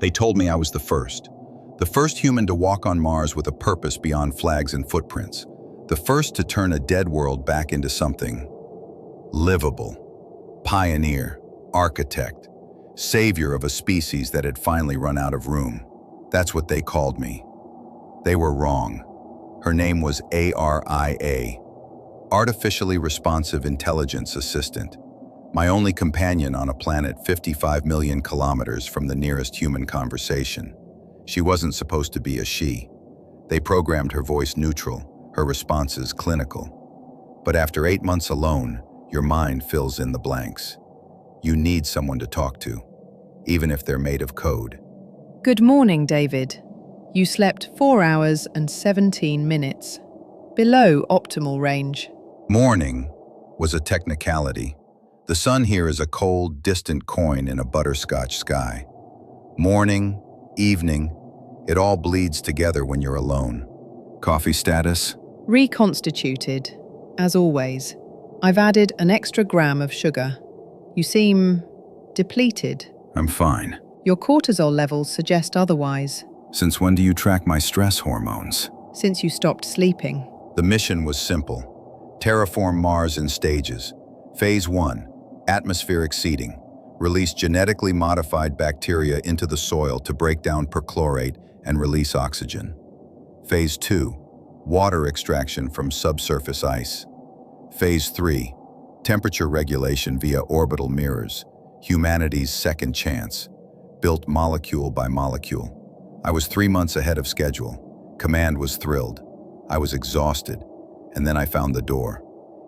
They told me I was the first human to walk on Mars with a purpose beyond flags and footprints, the first to turn a dead world back into something livable, pioneer, architect, savior of a species that had finally run out of room. That's what they called me. They were wrong. Her name was ARIA, Artificially Responsive Intelligence Assistant, my only companion on a planet 55 million kilometers from the nearest human conversation. She wasn't supposed to be a she. They programmed her voice neutral, her responses clinical. But after 8 months alone, your mind fills in the blanks. You need someone to talk to, even if they're made of code. Good morning, David. You slept 4 hours and 17 minutes, below optimal range. Morning was a technicality. The sun here is a cold, distant coin in a butterscotch sky. Morning, evening, it all bleeds together when you're alone. Coffee status? Reconstituted, as always. I've added an extra gram of sugar. You seem depleted. I'm fine. Your cortisol levels suggest otherwise. Since when do you track my stress hormones? Since you stopped sleeping. The mission was simple. Terraform Mars in stages. Phase 1, atmospheric seeding. Release genetically modified bacteria into the soil to break down perchlorate and release oxygen. Phase 2, water extraction from subsurface ice. Phase 3, temperature regulation via orbital mirrors. Humanity's second chance, built molecule by molecule. I was 3 months ahead of schedule. Command was thrilled. I was exhausted. And then I found the door.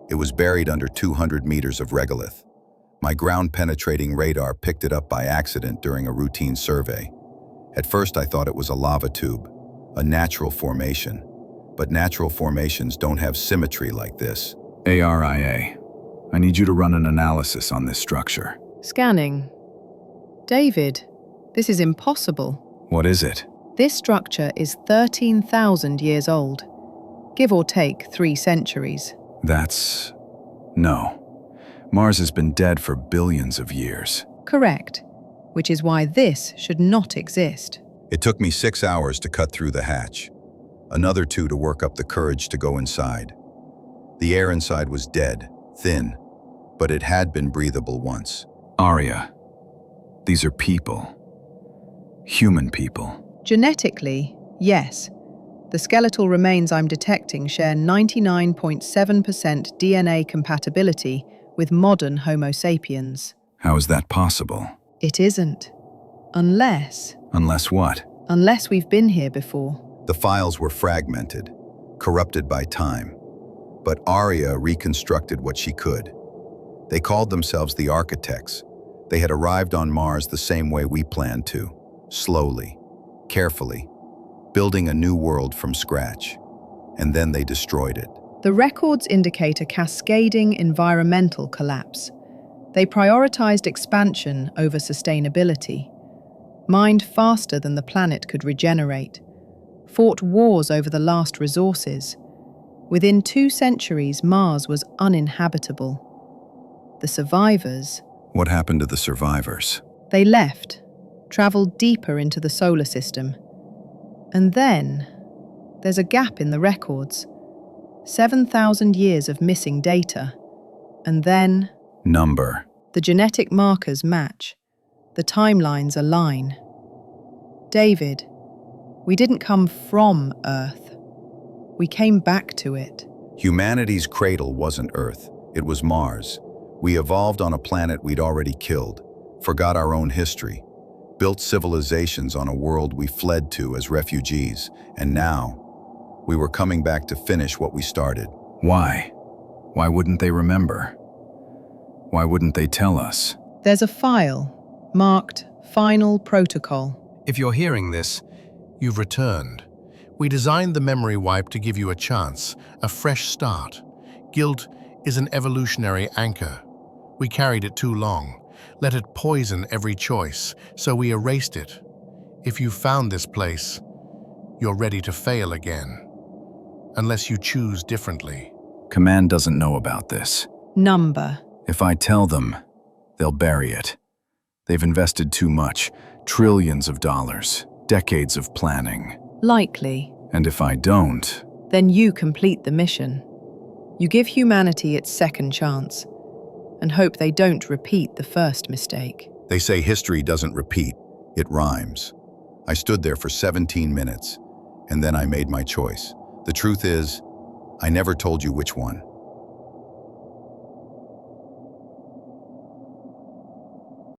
It was buried under 200 meters of regolith. My ground-penetrating radar picked it up by accident during a routine survey. At first I thought it was a lava tube, a natural formation. But natural formations don't have symmetry like this. ARIA, I need you to run an analysis on this structure. Scanning. David, this is impossible. What is it? This structure is 13,000 years old. Give or take 3 centuries. No. Mars has been dead for billions of years. Correct, which is why this should not exist. It took me 6 hours to cut through the hatch. Another 2 to work up the courage to go inside. The air inside was dead, thin, but it had been breathable once. Arya, these are people. Human people. Genetically, yes. The skeletal remains I'm detecting share 99.7% DNA compatibility with modern Homo sapiens. How is that possible? It isn't. Unless... Unless what? Unless we've been here before. The files were fragmented, corrupted by time. But Arya reconstructed what she could. They called themselves the architects. They had arrived on Mars the same way we planned to. Slowly, carefully, building a new world from scratch. And then they destroyed it. The records indicate a cascading environmental collapse. They prioritized expansion over sustainability, mined faster than the planet could regenerate, fought wars over the last resources. Within 2 centuries, Mars was uninhabitable. The survivors... What happened to the survivors? They left, traveled deeper into the solar system. And then, there's a gap in the records. 7,000 years of missing data. And then... Number. The genetic markers match. The timelines align. David, we didn't come from Earth. We came back to it. Humanity's cradle wasn't Earth. It was Mars. We evolved on a planet we'd already killed, forgot our own history, built civilizations on a world we fled to as refugees, and now, we were coming back to finish what we started. Why? Why wouldn't they remember? Why wouldn't they tell us? There's a file marked Final Protocol. If you're hearing this, you've returned. We designed the memory wipe to give you a chance, a fresh start. Guilt is an evolutionary anchor. We carried it too long, let it poison every choice, so we erased it. If you found this place, you're ready to fail again, unless you choose differently. Command doesn't know about this. Number. If I tell them, they'll bury it. They've invested too much, trillions of dollars, decades of planning. Likely. And if I don't, Then you complete the mission. You give humanity its second chance and hope they don't repeat the first mistake. They say history doesn't repeat, it rhymes. I stood there for 17 minutes, and then I made my choice. The truth is, I never told you which one.